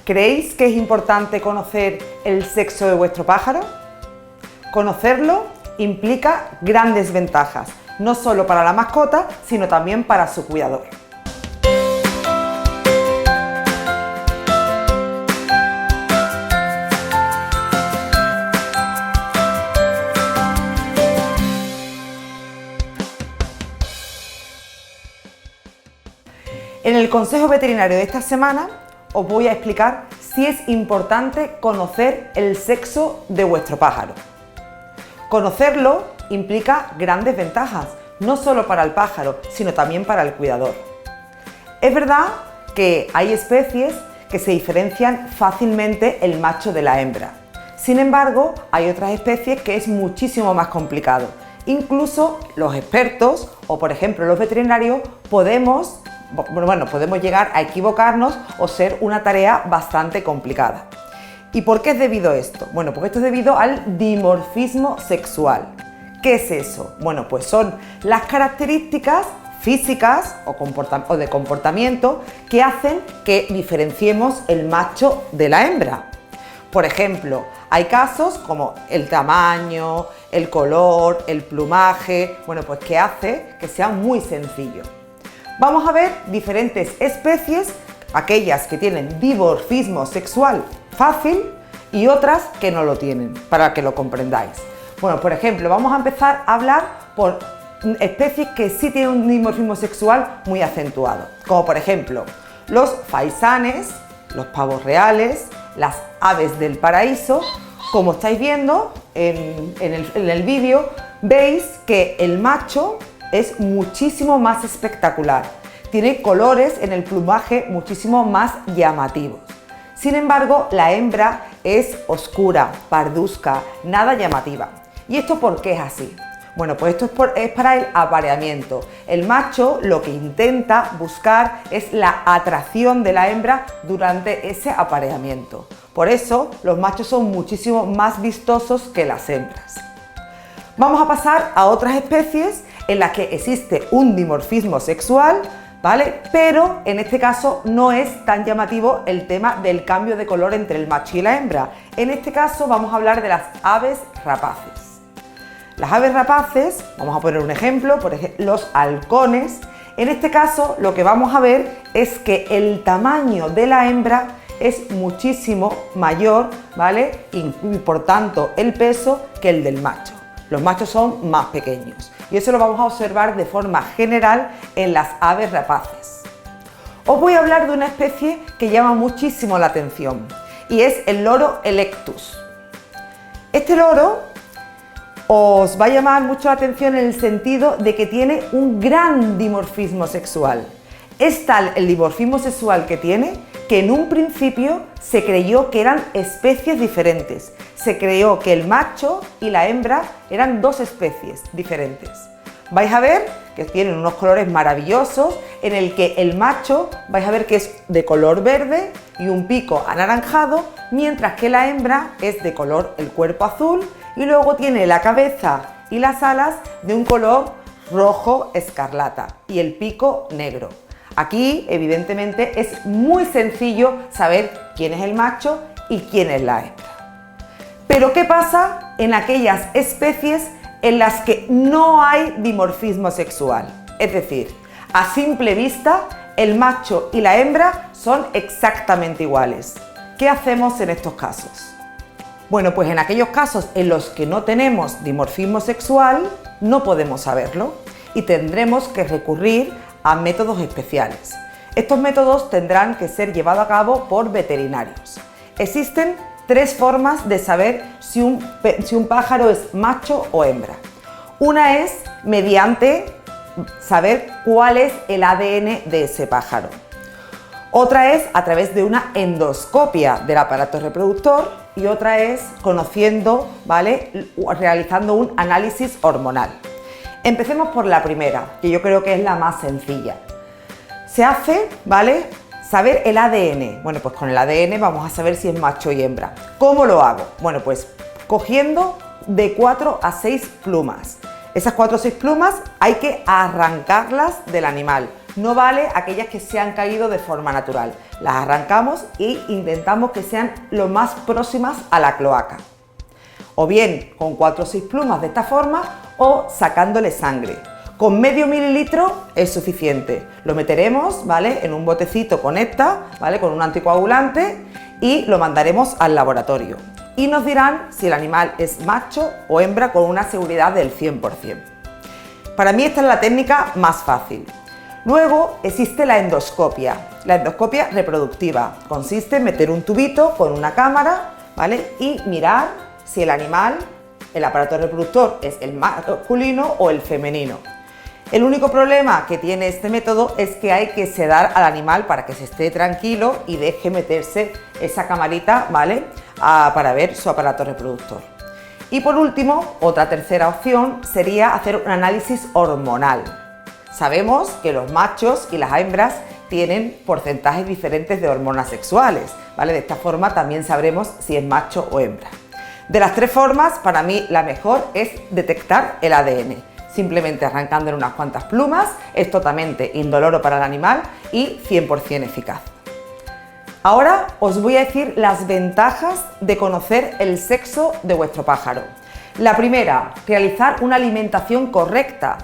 ¿Creéis que es importante conocer el sexo de vuestro pájaro? Conocerlo implica grandes ventajas, no solo para la mascota, sino también para su cuidador. En el consejo veterinario de esta semana os voy a explicar si es importante conocer el sexo de vuestro pájaro. Conocerlo implica grandes ventajas, no solo para el pájaro, sino también para el cuidador. Es verdad que hay especies que se diferencian fácilmente el macho de la hembra. Sin embargo, hay otras especies que es muchísimo más complicado. Incluso los expertos, o por ejemplo los veterinarios, podemos llegar a equivocarnos o ser una tarea bastante complicada. ¿Y por qué es debido a esto? Bueno, pues esto es debido al dimorfismo sexual. ¿Qué es eso? Bueno, pues son las características físicas o de comportamiento que hacen que diferenciemos el macho de la hembra. Por ejemplo, hay casos como el tamaño, el color, el plumaje, pues que hace que sea muy sencillo. Vamos a ver diferentes especies, aquellas que tienen dimorfismo sexual fácil y otras que no lo tienen, para que lo comprendáis. Bueno, por ejemplo, vamos a empezar a hablar por especies que sí tienen un dimorfismo sexual muy acentuado, como por ejemplo los faisanes, los pavos reales, las aves del paraíso. Como estáis viendo en el vídeo, veis que el macho es muchísimo más espectacular, tiene colores en el plumaje muchísimo más llamativos. Sin embargo, la hembra es oscura, parduzca, nada llamativa. ¿Y esto por qué es así? Bueno, pues esto es para el apareamiento. El macho lo que intenta buscar es la atracción de la hembra durante ese apareamiento. Por eso, los machos son muchísimo más vistosos que las hembras. Vamos a pasar a otras especies en las que existe un dimorfismo sexual, ¿vale? Pero en este caso no es tan llamativo el tema del cambio de color entre el macho y la hembra. En este caso vamos a hablar de las aves rapaces. Las aves rapaces, vamos a poner un ejemplo, por ejemplo, los halcones. En este caso lo que vamos a ver es que el tamaño de la hembra es muchísimo mayor, ¿vale? Y por tanto el peso que el del macho. Los machos son más pequeños y eso lo vamos a observar de forma general en las aves rapaces. Os voy a hablar de una especie que llama muchísimo la atención y es el loro electus. Este loro os va a llamar mucho la atención en el sentido de que tiene un gran dimorfismo sexual. Es tal el dimorfismo sexual que tiene que en un principio se creyó que eran especies diferentes. Se creyó que el macho y la hembra eran dos especies diferentes. Vais a ver que tienen unos colores maravillosos, en el que el macho vais a ver que es de color verde y un pico anaranjado, mientras que la hembra es de color el cuerpo azul y luego tiene la cabeza y las alas de un color rojo escarlata y el pico negro. Aquí, evidentemente, es muy sencillo saber quién es el macho y quién es la hembra. Pero ¿qué pasa en aquellas especies en las que no hay dimorfismo sexual? Es decir, a simple vista, el macho y la hembra son exactamente iguales. ¿Qué hacemos en estos casos? Bueno, pues en aquellos casos en los que no tenemos dimorfismo sexual, no podemos saberlo y tendremos que recurrir a métodos especiales. Estos métodos tendrán que ser llevados a cabo por veterinarios. Existen tres formas de saber si un pájaro es macho o hembra. Una es mediante saber cuál es el ADN de ese pájaro. Otra es a través de una endoscopia del aparato reproductor y otra es conociendo, ¿vale?, realizando un análisis hormonal. Empecemos por la primera, que yo creo que es la más sencilla. Se hace, ¿vale?, saber el ADN. Bueno, pues con el ADN vamos a saber si es macho y hembra. ¿Cómo lo hago? Bueno, pues cogiendo de 4 a 6 plumas. Esas 4 o 6 plumas hay que arrancarlas del animal. No vale aquellas que se han caído de forma natural. Las arrancamos e intentamos que sean lo más próximas a la cloaca. O bien con 4 o 6 plumas de esta forma o sacándole sangre. Con medio mililitro es suficiente. Lo meteremos, ¿vale?, en un botecito con esta, ¿vale?, con un anticoagulante y lo mandaremos al laboratorio. Y nos dirán si el animal es macho o hembra con una seguridad del 100%. Para mí esta es la técnica más fácil. Luego existe la endoscopia reproductiva. Consiste en meter un tubito con una cámara, ¿vale?, y mirar si el animal, el aparato reproductor, es el masculino o el femenino. El único problema que tiene este método es que hay que sedar al animal para que se esté tranquilo y deje meterse esa camarita, ¿vale?, para ver su aparato reproductor. Y por último, otra tercera opción sería hacer un análisis hormonal. Sabemos que los machos y las hembras tienen porcentajes diferentes de hormonas sexuales, ¿vale? De esta forma también sabremos si es macho o hembra. De las 3 formas, para mí la mejor es detectar el ADN. Simplemente arrancándole unas cuantas plumas, es totalmente indoloro para el animal y 100% eficaz. Ahora os voy a decir las ventajas de conocer el sexo de vuestro pájaro. La primera, realizar una alimentación correcta.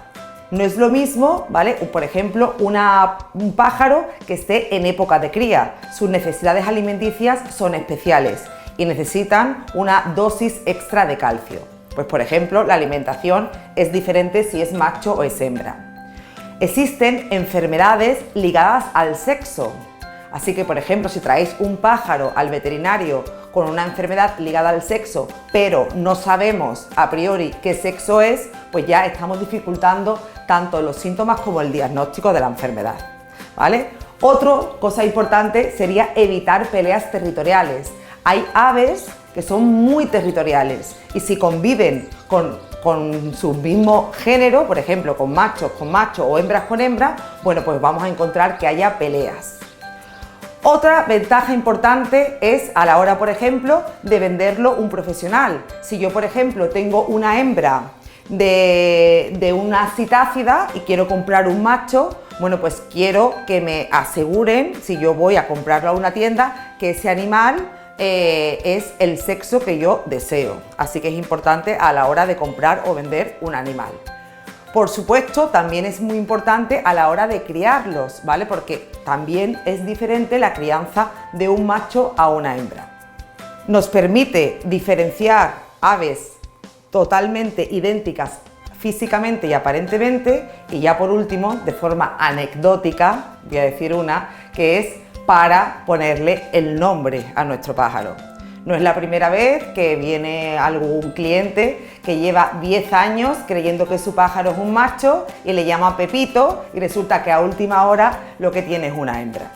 No es lo mismo, ¿vale?, por ejemplo, un pájaro que esté en época de cría. Sus necesidades alimenticias son especiales y necesitan una dosis extra de calcio. Pues por ejemplo, la alimentación es diferente si es macho o es hembra. Existen enfermedades ligadas al sexo. Así que, por ejemplo, si traéis un pájaro al veterinario con una enfermedad ligada al sexo, pero no sabemos a priori qué sexo es, pues ya estamos dificultando tanto los síntomas como el diagnóstico de la enfermedad, ¿vale? Otra cosa importante sería evitar peleas territoriales. Hay aves que son muy territoriales y si conviven con su mismo género, por ejemplo, con macho o hembras con hembra, bueno, pues vamos a encontrar que haya peleas. Otra ventaja importante es a la hora, por ejemplo, de venderlo un profesional. Si yo, por ejemplo, tengo una hembra de una citácida y quiero comprar un macho, bueno, pues quiero que me aseguren, si yo voy a comprarlo a una tienda, que ese animal es el sexo que yo deseo. Así que es importante a la hora de comprar o vender un animal. Por supuesto, también es muy importante a la hora de criarlos, ¿vale? Porque también es diferente la crianza de un macho a una hembra. Nos permite diferenciar aves totalmente idénticas físicamente y aparentemente, y ya por último, de forma anecdótica, voy a decir una, que es para ponerle el nombre a nuestro pájaro. No es la primera vez que viene algún cliente que lleva 10 años creyendo que su pájaro es un macho y le llama Pepito y resulta que a última hora lo que tiene es una hembra.